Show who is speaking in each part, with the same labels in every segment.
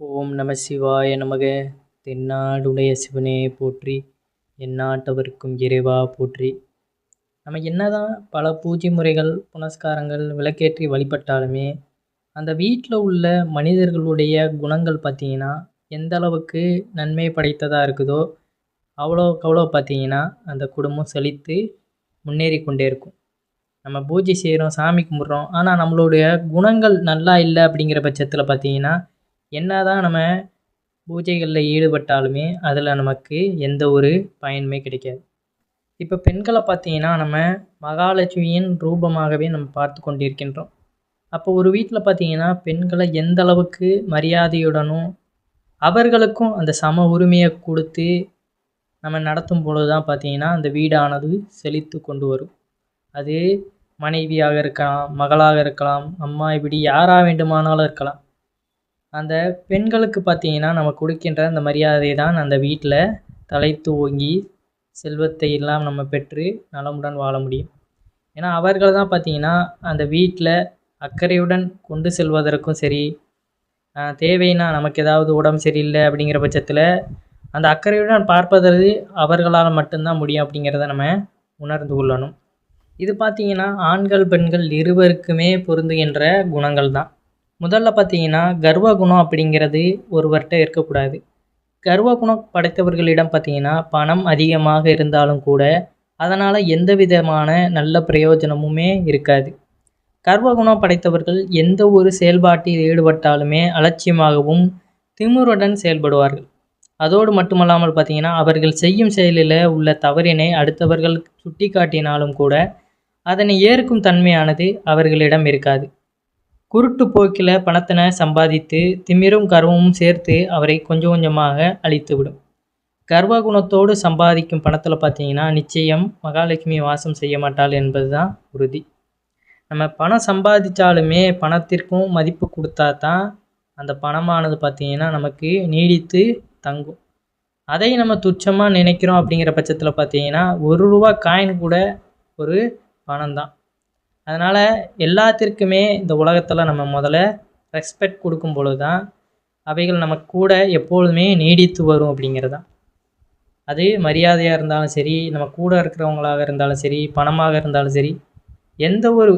Speaker 1: ஓம் நம சிவாய நமக. தென்னாடுடைய சிவனே போற்றி, எந்நாட்டவர்க்கும் இறைவா போற்றி. நம்ம என்னதான் பல பூஜை முறைகள், புனஸ்காரங்கள், விளக்கேற்றி வழிபட்டாலுமே அந்த வீட்டில் உள்ள மனிதர்களுடைய குணங்கள் பார்த்தீங்கன்னா எந்த அளவுக்கு நன்மை படைத்ததாக இருக்குதோ அவ்வளோக்கு அவ்வளோ பார்த்தீங்கன்னா அந்த குடும்பம் செழித்து முன்னேறி கொண்டே இருக்கும். நம்ம பூஜை செய்கிறோம், சாமி கும்பிட்றோம், ஆனால் நம்மளுடைய குணங்கள் நல்லா இல்லை அப்படிங்கிற பட்சத்தில் பார்த்தீங்கன்னா என்னதான் நம்ம பூஜைகளில் ஈடுபட்டாலுமே அதில் நமக்கு எந்த ஒரு பயனுமே கிடைக்காது. இப்போ பெண்களை பார்த்தீங்கன்னா நம்ம மகாலட்சுமியின் ரூபமாகவே நம்ம பார்த்து கொண்டிருக்கின்றோம். அப்போ ஒரு வீட்டில் பார்த்தீங்கன்னா பெண்களை எந்த அளவுக்கு மரியாதையுடனும் அவர்களுக்கும் அந்த சம உரிமையை கொடுத்து நம்ம நடத்தும் பொழுது தான் பார்த்தீங்கன்னா அந்த வீடானது செழித்து கொண்டு வரும். அது மனைவியாக இருக்கலாம், மகளாக இருக்கலாம், அம்மா, இப்படி யாராக வேண்டுமானாலும் இருக்கலாம். அந்த பெண்களுக்கு பார்த்தீங்கன்னா நம்ம கொடுக்கின்ற அந்த மரியாதை தான் அந்த வீட்டில் தலைத்து ஓங்கி செல்வத்தை எல்லாம் நம்ம பெற்று நலமுடன் வாழ முடியும். ஏன்னா அவர்கள் தான் பார்த்தீங்கன்னா அந்த வீட்டில் அக்கறையுடன் கொண்டு செல்வதற்கும் சரி, தேவைன்னா நமக்கு ஏதாவது உடம்பு சரியில்லை அப்படிங்கிற பட்சத்தில் அந்த அக்கறையுடன் பார்ப்பதற்கு அவர்களால் மட்டும்தான் முடியும் அப்படிங்கிறத நம்ம உணர்ந்து கொள்ளணும். இது பார்த்தீங்கன்னா ஆண்கள் பெண்கள் இருவருக்குமே பொருந்துகின்ற குணங்கள் தான். முதல்ல பார்த்தீங்கன்னா கர்வ குணம் அப்படிங்கிறது ஒருவர்கிட்ட இருக்கக்கூடாது. கர்வ குணம் படைத்தவர்களிடம் பார்த்தீங்கன்னா பணம் அதிகமாக இருந்தாலும் கூட அதனால் எந்த விதமான நல்ல பிரயோஜனமுமே இருக்காது. கர்வ குணம் படைத்தவர்கள் எந்த ஒரு செயல்பாட்டில் ஈடுபட்டாலுமே அலட்சியமாகவும் திமிருடன் செயல்படுவார்கள். அதோடு மட்டுமல்லாமல் பார்த்தீங்கன்னா அவர்கள் செய்யும் செயலில் உள்ள தவறினை அடுத்தவர்கள் சுட்டி காட்டினாலும் கூட அதனை ஏற்கும் தன்மையானது அவர்களிடம் இருக்காது. குருட்டு போக்கில் பணத்தினை சம்பாதித்து திமிரும் கர்வமும் சேர்த்து அவரை கொஞ்சம் கொஞ்சமாக அழித்துவிடும். கர்வ குணத்தோடு சம்பாதிக்கும் பணத்தில் பார்த்தீங்கன்னா நிச்சயம் மகாலட்சுமி வாசம் செய்ய மாட்டாள் என்பது தான் உறுதி. நம்ம பணம் சம்பாதிச்சாலுமே பணத்திற்கும் மதிப்பு கொடுத்தா தான் அந்த பணமானது பார்த்தீங்கன்னா நமக்கு நீடித்து தங்கும். அதை நம்ம துச்சமாக நினைக்கிறோம் அப்படிங்கிற பட்சத்தில் பார்த்தீங்கன்னா ₹1 காயின் கூட ஒரு பணம் தான். அதனால் எல்லாத்திற்குமே இந்த உலகத்தில் நம்ம முதல்ல ரெஸ்பெக்ட் கொடுக்கும் பொழுது தான் அவைகள் நமக்கு கூட எப்பொழுதுமே நீடித்து வரும் அப்படிங்கிறது தான். அது மரியாதையாக இருந்தாலும் சரி, நம்ம கூட இருக்கிறவங்களாக இருந்தாலும் சரி, பணமாக இருந்தாலும் சரி, எந்த ஒரு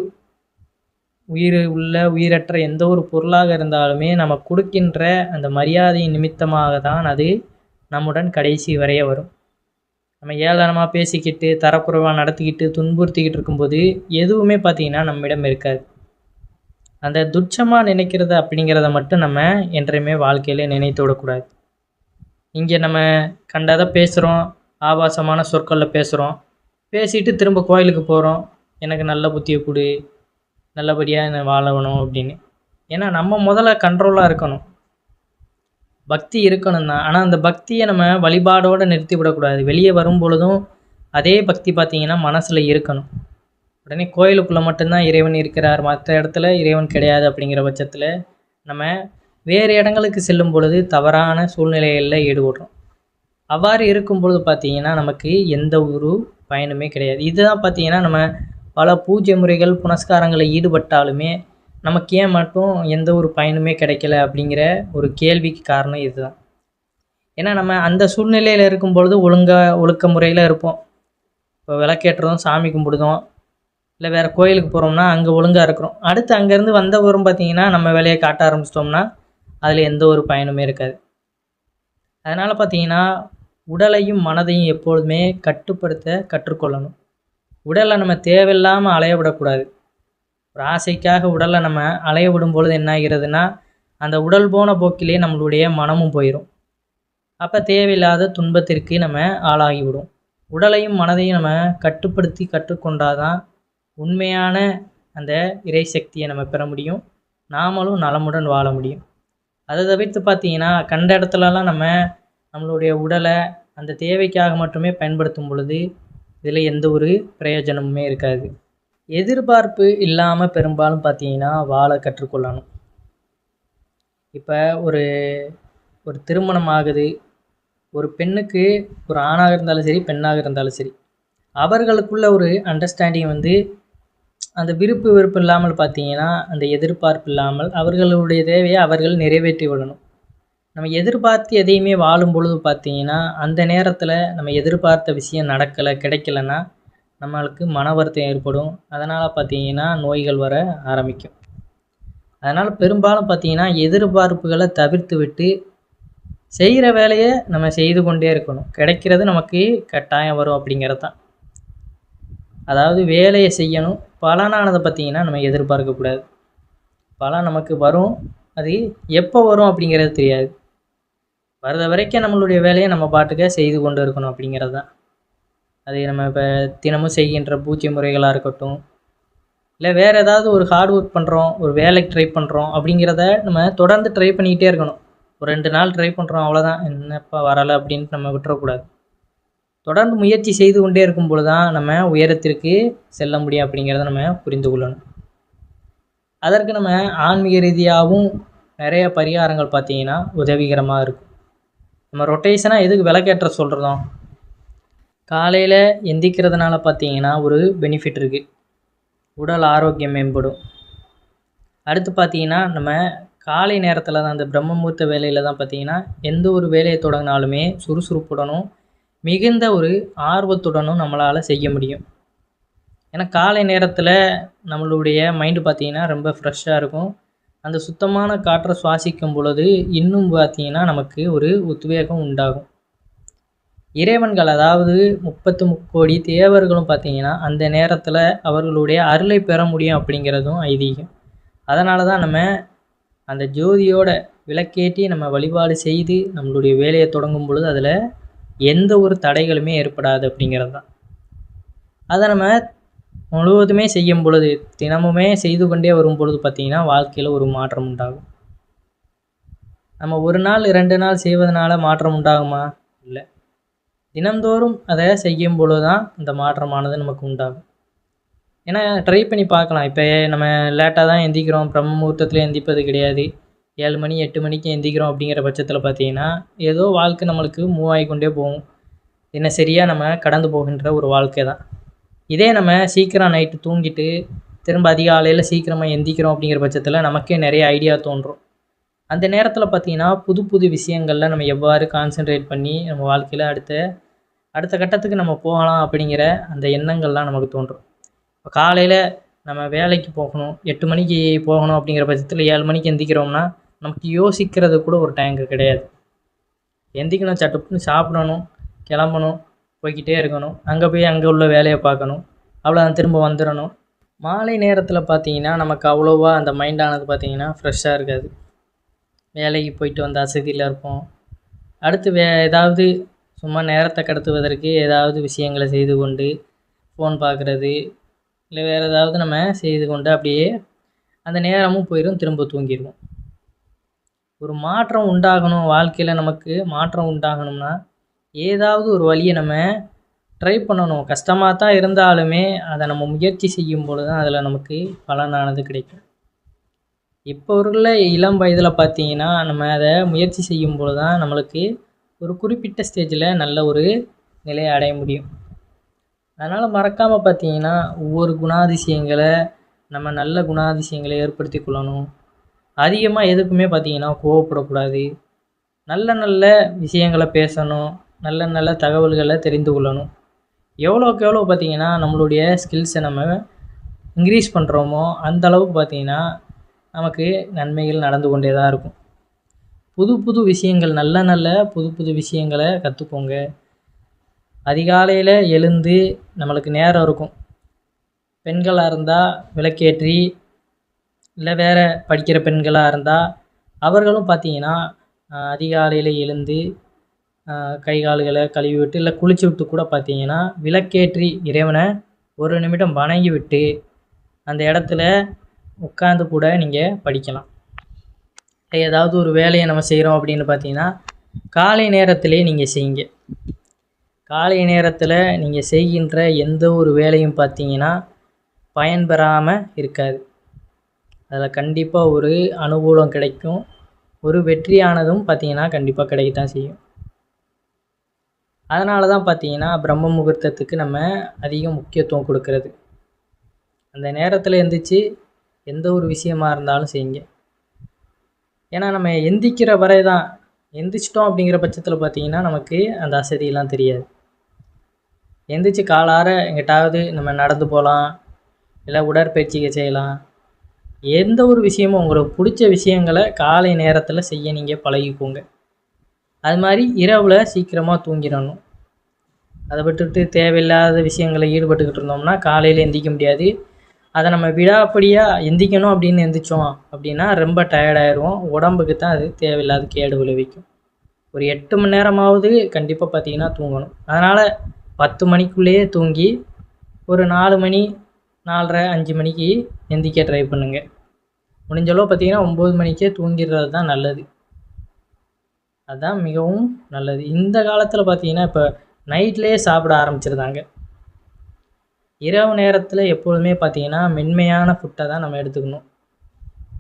Speaker 1: உயிரற்ற எந்த ஒரு பொருளாக இருந்தாலுமே நம்ம கொடுக்கின்ற அந்த மரியாதையின் நிமித்தமாக தான் அது நம்முடன் கடைசி வரைய வரும். நம்ம ஏளனமாக பேசிக்கிட்டு தரக்குறைவாக நடத்திக்கிட்டு துன்புறுத்திக்கிட்டு இருக்கும்போது எதுவுமே பார்த்திங்கன்னா நம்மிடம் இருக்காது. அந்த துச்சமாக நினைக்கிறது அப்படிங்கிறத மட்டும் நம்ம என்றையுமே வாழ்க்கையில் நினைத்து விடக்கூடாது. இங்கே நம்ம கண்டதை பேசுகிறோம், ஆபாசமான சொற்களில் பேசுகிறோம், பேசிட்டு திரும்ப கோயிலுக்கு போகிறோம், எனக்கு நல்ல புத்தியை கொடு, நல்லபடியாக நான் வாழணும் அப்படின்னு. ஏன்னா நம்ம முதல்ல கண்ட்ரோலாக இருக்கணும், பக்தி இருக்கணும் தான். ஆனால் அந்த பக்தியை நம்ம வழிபாடோடு நிறுத்தி விடக்கூடாது. வெளியே வரும் பொழுதும் அதே பக்தி பார்த்திங்கன்னா மனசில் இருக்கணும். உடனே கோயிலுக்குள்ளே மட்டும்தான் இறைவன் இருக்கிறார், மற்ற இடத்துல இறைவன் கிடையாது அப்படிங்கிற பட்சத்தில் நம்ம வேறு இடங்களுக்கு செல்லும் பொழுது தவறான சூழ்நிலைகளில் ஈடுபடுறோம். அவ்வாறு இருக்கும் பொழுது பார்த்திங்கன்னா நமக்கு எந்த ஒரு பயனுமே கிடையாது. இதுதான் பார்த்திங்கன்னா நம்ம பல பூஜை முறைகள் புனஸ்காரங்களில் ஈடுபட்டாலுமே நமக்கு ஏன் மட்டும் எந்த ஒரு பயனுமே கிடைக்கல அப்படிங்கிற ஒரு கேள்விக்கு காரணம் இதுதான். ஏன்னா நம்ம அந்த சூழ்நிலையில் இருக்கும் பொழுது ஒழுக்க முறையில் இருப்போம். இப்போ விளக்கேற்றுறோம், சாமி கும்பிடுதோம், இல்லை வேறு கோயிலுக்கு போகிறோம்னா அங்கே ஒழுங்காக இருக்கிறோம். அடுத்து அங்கேருந்து வந்தவரும் பார்த்திங்கன்னா நம்ம வேலையை காட்ட ஆரம்பிச்சிட்டோம்னா அதில் எந்த ஒரு பயனுமே இருக்காது. அதனால் பார்த்திங்கன்னா உடலையும் மனதையும் எப்பொழுதுமே கட்டுப்படுத்த கற்றுக்கொள்ளணும். உடலை நம்ம தேவையில்லாமல் அலைய விடக்கூடாது. ஒரு ஆசைக்காக உடலை நம்ம அலைய விடும் பொழுது என்ன ஆகிறதுனா அந்த உடல் போன போக்கிலே நம்மளுடைய மனமும் போயிடும். அப்போ தேவையில்லாத துன்பத்திற்கு நம்ம ஆளாகிவிடும். உடலையும் மனதையும் நம்ம கட்டுப்படுத்தி கற்றுக்கொண்டாதான் உண்மையான அந்த இறை சக்தியை நம்ம பெற முடியும், நாமளும் நலமுடன் வாழ முடியும். அதை தவிர்த்து பார்த்திங்கன்னா கண்ட இடத்துலலாம் நம்மளுடைய உடலை அந்த தேவைக்காக மட்டுமே பயன்படுத்தும் பொழுது இதில் எந்த ஒரு பிரயோஜனமுமே இருக்காது. எதிர்பார்ப்பு இல்லாமல் பெரும்பாலும் பார்த்திங்கன்னா வாழ கற்றுக்கொள்ளணும். இப்போ ஒரு திருமணம் ஆகுது, ஒரு பெண்ணுக்கு ஒரு ஆணாக இருந்தாலும் சரி, பெண்ணாக இருந்தாலும் சரி, அவர்களுக்குள்ள ஒரு அண்டர்ஸ்டாண்டிங் அந்த விருப்பு இல்லாமல் பார்த்திங்கன்னா அந்த எதிர்பார்ப்பு இல்லாமல் அவர்களுடைய தேவையை அவர்கள் நிறைவேற்றி விடணும். நம்ம எதிர்பார்த்து எதையுமே வாழும் பொழுது பார்த்தீங்கன்னா, அந்த நேரத்தில நம்ம எதிர்பார்த்த விஷயம் நடக்கலை, கிடைக்கலன்னா, நம்மளுக்கு மன வருத்தம் ஏற்படும். அதனால் பார்த்தீங்கன்னா, நோய்கள் வர ஆரம்பிக்கும். அதனால் பெரும்பாலும் பார்த்தீங்கன்னா, எதிர்பார்ப்புகளை தவிர்த்து விட்டு, செய்கிற வேலையை நம்ம செய்து கொண்டே இருக்கணும். கிடைக்கிறது நமக்கு கட்டாயம் வரும் அப்படிங்கிறது தான். அதாவது வேலையை செய்யணும். பலனானதை பார்த்தீங்கன்னா, நம்ம எதிர்பார்க்கக்கூடாது. பலன் நமக்கு வரும். அது எப்போ வரும் அப்படிங்கிறது தெரியாது. வர்ற வரைக்கும் நம்மளுடைய வேலையை நம்ம பாட்டுக்க செய்து கொண்டு இருக்கணும் அப்படிங்கிறது தான். அது நம்ம இப்போ தினமும் செய்கின்ற பூஜை முறைகளாக இருக்கட்டும், இல்லை வேறு ஏதாவது ஒரு ஹார்ட் ஒர்க் பண்ணுறோம், ஒரு வேலைக்கு ட்ரை பண்ணுறோம் அப்படிங்கிறத நம்ம தொடர்ந்து ட்ரை பண்ணிக்கிட்டே இருக்கணும். ஒரு 2 நாள் ட்ரை பண்ணுறோம் அவ்வளோதான், என்னப்பா வரலை அப்படின்ட்டு நம்ம விட்டுறக்கூடாது. தொடர்ந்து முயற்சி செய்து கொண்டே இருக்கும் பொழுது தான் நம்ம உயரத்திற்கு செல்ல முடியும் அப்படிங்கிறத நம்ம புரிந்து கொள்ளணும். அதற்கு நம்ம ஆன்மீக ரீதியாகவும் நிறைய பரிகாரங்கள் பார்த்தீங்கன்னா உதவிகரமாக இருக்கும். நம்ம ரொட்டேஷனாக எதுக்கு விளக்கேற்ற சொல்கிறோம்? காலையில் எந்திக்கிறதுனால பார்த்தீங்கன்னா ஒரு பெனிஃபிட் இருக்குது. உடல் ஆரோக்கியம் மேம்படும். அடுத்து பார்த்தீங்கன்னா, நம்ம காலை நேரத்தில் தான், அந்த பிரம்ம முகூர்த்த வேலையில் தான் பார்த்தீங்கன்னா, எந்த ஒரு வேலையை தொடங்கினாலுமே சுறுசுறுப்புடனும் மிகுந்த ஒரு ஆர்வத்துடனும் நம்மளால் செய்ய முடியும். ஏன்னா காலை நேரத்தில் நம்மளுடைய மைண்டு பார்த்தீங்கன்னா ரொம்ப ஃப்ரெஷ்ஷாக இருக்கும். அந்த சுத்தமான காற்றை சுவாசிக்கும் பொழுது இன்னும் பார்த்தீங்கன்னா நமக்கு ஒரு உத்வேகம் உண்டாகும். இறைவன்கள், அதாவது 33 தேவர்களும் பார்த்தீங்கன்னா அந்த நேரத்தில் அவர்களுடைய அருளை பெற முடியும் அப்படிங்கிறதும் ஐதீகம். அதனால தான் நம்ம அந்த ஜோதியோட விளக்கேற்றி நம்ம வழிபாடு செய்து நம்மளுடைய வேலையை தொடங்கும் பொழுது அதில் எந்த ஒரு தடைகளுமே ஏற்படாது அப்படிங்கிறது தான். அதை நம்ம முழுவதுமே செய்யும் பொழுது, தினமுமே செய்து கொண்டே வரும் பொழுது பார்த்திங்கன்னா வாழ்க்கையில் ஒரு மாற்றம் உண்டாகும். நம்ம ஒரு நாள் 2 நாள் செய்வதனால மாற்றம் உண்டாகுமா? இல்லை. தினந்தோறும் அதை செய்யும் பொழுது தான் இந்த மாற்றமானது நமக்கு உண்டாகும். ஏன்னா ட்ரை பண்ணி பார்க்கலாம். இப்போ நம்ம லேட்டாக தான் எந்திக்கிறோம், பிரம்ம முகூர்த்தத்தில் எந்திப்பது கிடையாது, 7 மணி 8 மணிக்கு எந்திக்கிறோம் அப்படிங்கிற பட்சத்தில் பார்த்தீங்கன்னா ஏதோ வாழ்க்கை நம்மளுக்கு மூவ் ஆகிக்கொண்டே போகும். தினசரியாக நம்ம கடந்து போகின்ற ஒரு வாழ்க்கை தான். இதே நம்ம சீக்கிரம் நைட்டு தூங்கிட்டு திரும்ப அதிகாலையில் சீக்கிரமாக எந்திக்கிறோம் அப்படிங்கிற பட்சத்தில் நமக்கே நிறைய ஐடியா தோன்றும். அந்த நேரத்தில் பார்த்திங்கன்னா புது புது விஷயங்களில் நம்ம எவ்வாறு கான்சென்ட்ரேட் பண்ணி நம்ம வாழ்க்கையில் அடுத்த கட்டத்துக்கு நம்ம போகலாம் அப்படிங்கிற அந்த எண்ணங்கள்லாம் நமக்கு தோன்றும். இப்போ காலையில் நம்ம வேலைக்கு போகணும், 8 மணிக்கு போகணும் அப்படிங்கிற பட்சத்தில் 7 மணிக்கு எந்திக்கிறோம்னா நமக்கு யோசிக்கிறது கூட ஒரு டைம் கிடையாது. எந்திக்கணும், சட்டுப்புன்னு சாப்பிடணும், கிளம்பணும், போய்கிட்டே இருக்கணும், அங்கே போய் அங்கே உள்ள வேலையை பார்க்கணும், அவ்வளோதான், திரும்ப வந்துடணும். மாலை நேரத்தில் பார்த்தீங்கன்னா நமக்கு அவ்வளோவா அந்த மைண்டானது பார்த்திங்கன்னா ஃப்ரெஷ்ஷாக இருக்காது. வேலைக்கு போயிட்டு வந்த அசதியில் இருப்போம். அடுத்து ஏதாவது சும்மா நேரத்தை கடத்துவதற்கு ஏதாவது விஷயங்களை செய்து கொண்டு ஃபோன் பார்க்குறது, இல்லை வேறு ஏதாவது நம்ம செய்து கொண்டு அப்படியே அந்த நேரமும் போயிடும், திரும்ப தூங்கிடுவோம். ஒரு மாற்றம் உண்டாகணும், வாழ்க்கையில் நமக்கு மாற்றம் உண்டாகணும்னா ஏதாவது ஒரு வழியை நம்ம ட்ரை பண்ணணும். கஷ்டமாக தான் இருந்தாலுமே அதை நம்ம முயற்சி செய்யும் பொழுது தான் அதில் நமக்கு பலனானது கிடைக்கும். இப்போ உள்ள இளம் வயதில் பார்த்தீங்கன்னா நம்ம அதை முயற்சி செய்யும் பொழுது தான் நம்மளுக்கு ஒரு குறிப்பிட்ட ஸ்டேஜில் நல்ல ஒரு நிலையை அடைய முடியும். அதனால் மறக்காமல் பார்த்தீங்கன்னா ஒவ்வொரு குணாதிசயங்களை நம்ம நல்ல குணாதிசயங்களை ஏற்படுத்தி கொள்ளணும். அதிகமாக எதுக்குமே பார்த்தீங்கன்னா கோவப்படக்கூடாது. நல்ல நல்ல விஷயங்களை பேசணும், நல்ல நல்ல தகவல்களை தெரிந்து கொள்ளணும். எவ்வளோக்கு எவ்வளோ பார்த்தீங்கன்னா நம்மளுடைய ஸ்கில்ஸை நம்ம இன்க்ரீஸ் பண்ணுறோமோ அந்தளவுக்கு பார்த்தீங்கன்னா நமக்கு நன்மைகள் நடந்து கொண்டே தான் இருக்கும். புது புது விஷயங்கள், நல்ல நல்ல புது புது விஷயங்களை கற்றுக்கோங்க. அதிகாலையில் எழுந்து நம்மளுக்கு நேரம் இருக்கும். பெண்களாக இருந்தால் விளக்கேற்றி, இல்லை வேறு படிக்கிற பெண்களாக இருந்தால் அவர்களும் பார்த்தீங்கன்னா அதிகாலையில் எழுந்து கை கால்களை கழுவி விட்டு, இல்லை குளிச்சு விட்டு கூட பார்த்தீங்கன்னா விளக்கேற்றி இறைவனை ஒரு நிமிடம் வணங்கி விட்டு அந்த இடத்துல உட்காந்து கூட நீங்கள் படிக்கலாம். ஏதாவது ஒரு வேலையை நம்ம செய்கிறோம் அப்படின்னு பார்த்தீங்கன்னா காலை நேரத்திலே நீங்கள் செய்யுங்க. காலை நேரத்தில் நீங்கள் செய்கின்ற எந்த ஒரு வேலையும் பார்த்தீங்கன்னா பயன்பெறாமல் இருக்காது. அதில் கண்டிப்பாக ஒரு அனுகூலம் கிடைக்கும், ஒரு வெற்றியானதும் பார்த்தீங்கன்னா கண்டிப்பாக கிடைக்கத்தான் செய்யும். அதனால தான் பார்த்தீங்கன்னா பிரம்ம முகூர்த்தத்துக்கு நம்ம அதிக முக்கியத்துவம் கொடுக்கறது. அந்த நேரத்தில் எந்திரிச்சு எந்த ஒரு விஷயமா இருந்தாலும் செய்யுங்க. ஏன்னா நம்ம எந்திக்கிற வரை தான், எந்திரிச்சிட்டோம் அப்படிங்கிற பட்சத்தில் பார்த்தீங்கன்னா நமக்கு அந்த அசதியெல்லாம் தெரியாது. எந்திரிச்சு காலார எங்கிட்டாவது நம்ம நடந்து போகலாம், இல்லை உடற்பயிற்சிகள் செய்யலாம். எந்த ஒரு விஷயமும் உங்களுக்கு பிடிச்ச விஷயங்களை காலை நேரத்தில் செய்ய நீங்கள் பழகிக்கோங்க. அது மாதிரி இரவில் சீக்கிரமாக தூங்கிடணும். அதை விட்டுவிட்டு தேவையில்லாத விஷயங்களை ஈடுபட்டுக்கிட்டு இருந்தோம்னா காலையில் எந்திரிக்க முடியாது. அதை நம்ம விடாப்படியாக எந்திரிக்கணும் அப்படின்னு எந்திரிச்சோம் அப்படின்னா ரொம்ப டயர்டாயிடுவோம். உடம்புக்கு தான் அது தேவையில்லாத கேடு விளைவிக்கும். ஒரு 8 மணி நேரமாவது கண்டிப்பாக பார்த்தீங்கன்னா தூங்கணும். அதனால் 10 மணிக்குள்ளேயே தூங்கி ஒரு 4 மணி 4:30 5 மணிக்கு எந்திரிக்க ட்ரை பண்ணுங்கள். முடிஞ்சளவு பார்த்தீங்கன்னா 9 மணிக்கே தூங்கிடுறது தான் நல்லது. அதுதான் மிகவும் நல்லது. இந்த காலத்தில் பார்த்தீங்கன்னா இப்போ நைட்லேயே சாப்பிட ஆரம்பிச்சிருந்தாங்க. இரவு நேரத்தில் எப்பொழுதுமே பார்த்தீங்கன்னா மென்மையான ஃபுட்டை தான் நம்ம எடுத்துக்கணும்.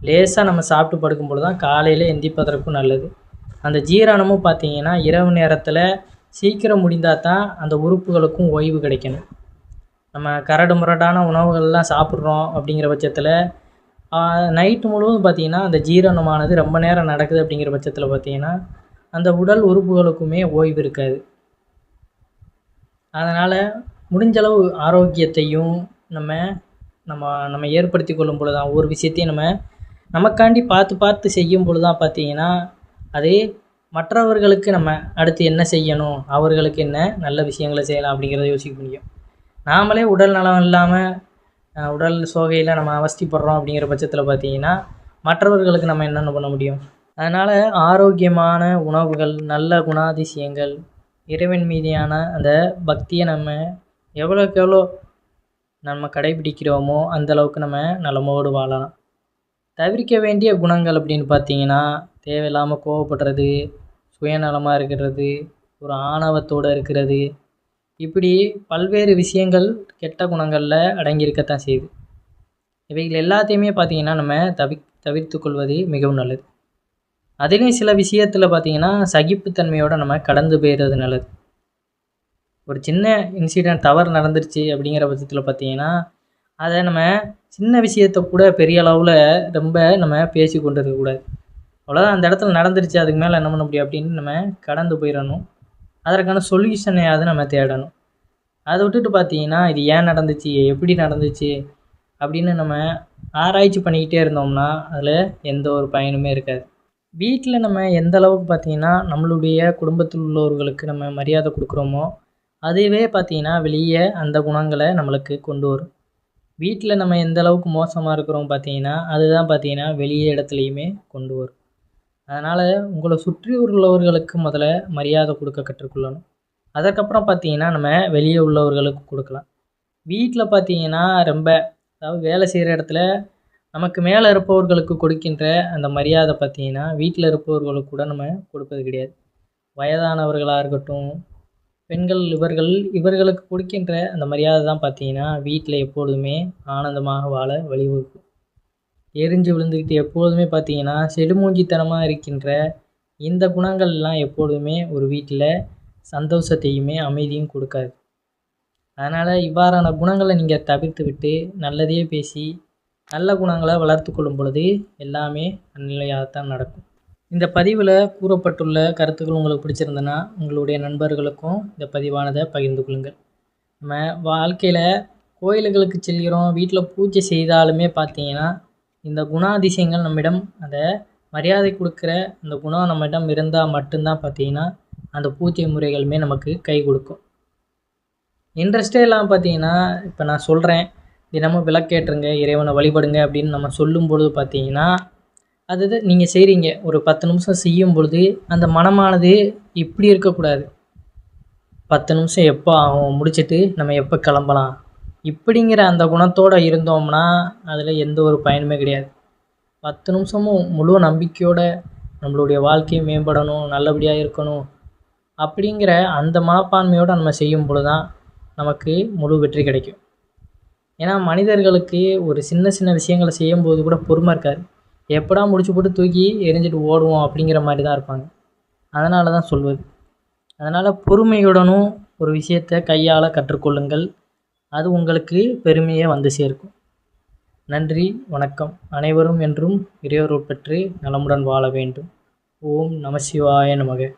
Speaker 1: லேசாக நம்ம சாப்பிட்டு படுக்கும்போது தான் காலையில் எந்திரிப்பதற்கும் நல்லது. அந்த ஜீரணமும் பார்த்தீங்கன்னா இரவு நேரத்தில் சீக்கிரம் முடிந்தால் தான் அந்த உறுப்புகளுக்கும் ஓய்வு கிடைக்கணும். நம்ம கரடு முரடான உணவுகள்லாம் சாப்பிட்றோம் அப்படிங்கிற பட்சத்தில் நைட்டு முழுவதும் பார்த்திங்கன்னா அந்த ஜீரணமானது ரொம்ப நேரம் நடக்குது அப்படிங்கிற பட்சத்தில் பார்த்திங்கன்னா அந்த உடல் உறுப்புகளுக்குமே ஓய்வு இருக்காது. அதனால் முடிஞ்சளவு ஆரோக்கியத்தையும் நம்ம நம்ம நம்ம ஏற்படுத்தி கொள்ளும் பொழுது தான் ஒவ்வொரு விஷயத்தையும் நமக்காண்டி பார்த்து செய்யும் பொழுது தான் பார்த்திங்கன்னா அதே மற்றவர்களுக்கு நம்ம அடுத்து என்ன செய்யணும், அவர்களுக்கு என்ன நல்ல விஷயங்களை செய்யலாம் அப்படிங்கிறத யோசிக்க முடியும். நாமளே உடல் நலம் இல்லாமல் உடல் சோகையில் நம்ம அவஸ்தைப்படுறோம் அப்படிங்கிற பட்சத்தில் பார்த்திங்கன்னா மற்றவர்களுக்கு நம்ம என்னென்ன பண்ண முடியும். அதனால் ஆரோக்கியமான உணவுகள், நல்ல குணாதிசயங்கள், இறைவன் மீதியான அந்த பக்தியை நம்ம எவ்வளோக்கு எவ்வளோ நம்ம கடைபிடிக்கிறோமோ அந்தளவுக்கு நம்ம நலமோடு வாழலாம். தவிர்க்க வேண்டிய குணங்கள் அப்படின்னு பார்த்திங்கன்னா தேவையில்லாமல் கோவப்படுறது, சுயநலமாக இருக்கிறது, ஒரு ஆணவத்தோடு இருக்கிறது, இப்படி பல்வேறு விஷயங்கள் கெட்ட குணங்களில் அடங்கியிருக்கத்தான் செய்யுது. இவைகள் எல்லாத்தையுமே பார்த்திங்கன்னா நம்ம தவிர்த்து கொள்வது மிகவும் நல்லது. அதுலேயும் சில விஷயத்தில் பார்த்திங்கன்னா சகிப்புத்தன்மையோடு நம்ம கடந்து போயிடுறது நல்லது. ஒரு சின்ன இன்சிடெண்ட் தவறு நடந்துருச்சு அப்படிங்கிற பட்சத்தில் பார்த்திங்கன்னா அதை நம்ம சின்ன விஷயத்தை கூட பெரிய அளவில் ரொம்ப நம்ம பேசி கொண்டு இருக்கக்கூடாது. அவ்வளோதான், அந்த இடத்துல நடந்துருச்சு, அதுக்கு மேலே என்ன பண்ண முடியும் அப்படின்னு நம்ம கடந்து போயிடணும். அதற்கான சொல்யூஷனையாவது நம்ம தேடணும். அதை விட்டுட்டு பார்த்திங்கன்னா இது ஏன் நடந்துச்சு, எப்படி நடந்துச்சு அப்படின்னு நம்ம ஆராய்ச்சி பண்ணிக்கிட்டே இருந்தோம்னா அதில் எந்த ஒரு பயனுமே இருக்காது. வீட்டில் நம்ம எந்த அளவுக்கு பார்த்திங்கன்னா நம்மளுடைய குடும்பத்தில் உள்ளவர்களுக்கு நம்ம மரியாதை கொடுக்குறோமோ அதுவே பார்த்திங்கன்னா வெளியே அந்த குணங்களை நம்மளுக்கு கொண்டு வரும். வீட்டில் நம்ம எந்த அளவுக்கு மோசமாக இருக்கிறோம் பார்த்திங்கன்னா அதுதான் பார்த்திங்கன்னா வெளியே இடத்துலையுமே கொண்டு வரும். அதனால் உங்களை சுற்றி உள்ளவர்களுக்கு முதல்ல மரியாதை கொடுக்க கற்றுக்கொள்ளணும். அதுக்கப்புறம் பார்த்திங்கன்னா நம்ம வெளியே உள்ளவர்களுக்கு கொடுக்கலாம். வீட்டில் பார்த்திங்கன்னா ரொம்ப அதாவது வேலை செய்கிற இடத்துல நமக்கு மேலே இருப்பவர்களுக்கு கொடுக்கின்ற அந்த மரியாதை பார்த்திங்கன்னா வீட்டில் இருப்பவர்களுக்கு கூட நம்ம கொடுப்பது கிடையாது. வயதானவர்களாக இருக்கட்டும், பெண்கள், இவர்களுக்கு கொடுக்கின்ற அந்த மரியாதை தான் பார்த்திங்கன்னா வீட்டில் எப்பொழுதுமே ஆனந்தமாக வாழ வழிவகுக்கும். எரிஞ்சு விழுந்துக்கிட்டு எப்பொழுதுமே பார்த்திங்கன்னா செடுமூஞ்சித்தனமாக இருக்கின்ற இந்த குணங்கள்லாம் எப்பொழுதுமே ஒரு வீட்டில் சந்தோஷத்தையுமே அமைதியும் கொடுக்காது. அதனால் இவ்வாறான குணங்களை நீங்கள் தவிர்த்து விட்டு நல்லதையே பேசி நல்ல குணங்களை வளர்த்து கொள்ளும் பொழுது எல்லாமே நன்மையாகத்தான் நடக்கும். இந்த பதிவில் கூறப்பட்டுள்ள கருத்துக்கள் உங்களுக்கு பிடிச்சிருந்ததுன்னா உங்களுடைய நண்பர்களுக்கும் இந்த பதிவானதை பகிர்ந்து கொள்ளுங்கள். நம்ம வாழ்க்கையில் கோயில்களுக்கு செல்கிறோம், வீட்டில் பூஜை செய்தாலுமே பார்த்திங்கன்னா இந்த குணாதிசயங்கள் நம்மிடம் அந்த மரியாதை கொடுக்குற அந்த குணம் நம்மிடம் இருந்தால் மட்டும்தான் பார்த்திங்கன்னா அந்த பூஜை முறைகளுமே நமக்கு கை கொடுக்கும். இன்ட்ரெஸ்டே இல்லாமல் பார்த்திங்கன்னா இப்போ நான் சொல்கிறேன் தினமும் விளக்கேற்றுங்க, இறைவனை வழிபடுங்க அப்படின்னு நம்ம சொல்லும் பொழுது பார்த்திங்கன்னா அது நீங்கள் செய்கிறீங்க, ஒரு 10 நிமிஷம் செய்யும் பொழுது அந்த மனமானது இப்படி இருக்கக்கூடாது. 10 நிமிஷம் எப்போ ஆகும், முடிச்சுட்டு நம்ம எப்போ கிளம்பலாம், இப்படிங்கிற அந்த குணத்தோடு இருந்தோம்னா அதில் எந்த ஒரு பயனுமே கிடையாது. 10 நிமிஷமும் முழு நம்பிக்கையோடு நம்மளுடைய வாழ்க்கையை மேம்படணும், நல்லபடியாக இருக்கணும் அப்படிங்கிற அந்த மனப்பான்மையோடு நம்ம செய்யும் பொழுது தான் நமக்கு முழு வெற்றி கிடைக்கும். ஏன்னா மனிதர்களுக்கு ஒரு சின்ன சின்ன விஷயங்களை செய்யும்போது கூட பொறுமை இருக்காது. எப்படா முடிச்சு போட்டு தூக்கி எரிஞ்சிட்டு ஓடுவோம் அப்படிங்கிற மாதிரி தான் இருப்பாங்க. அதனால தான் சொல்வது. அதனால் பொறுமையுடனும் ஒரு விஷயத்தை கையாள கற்றுக்கொள்ளுங்கள். அது உங்களுக்கு பெருமையை வந்து சேர்க்கும். நன்றி, வணக்கம். அனைவரும் என்றும் இறையருள் பெற்று நலமுடன் வாழ வேண்டும். ஓம் நம சிவாய நமக.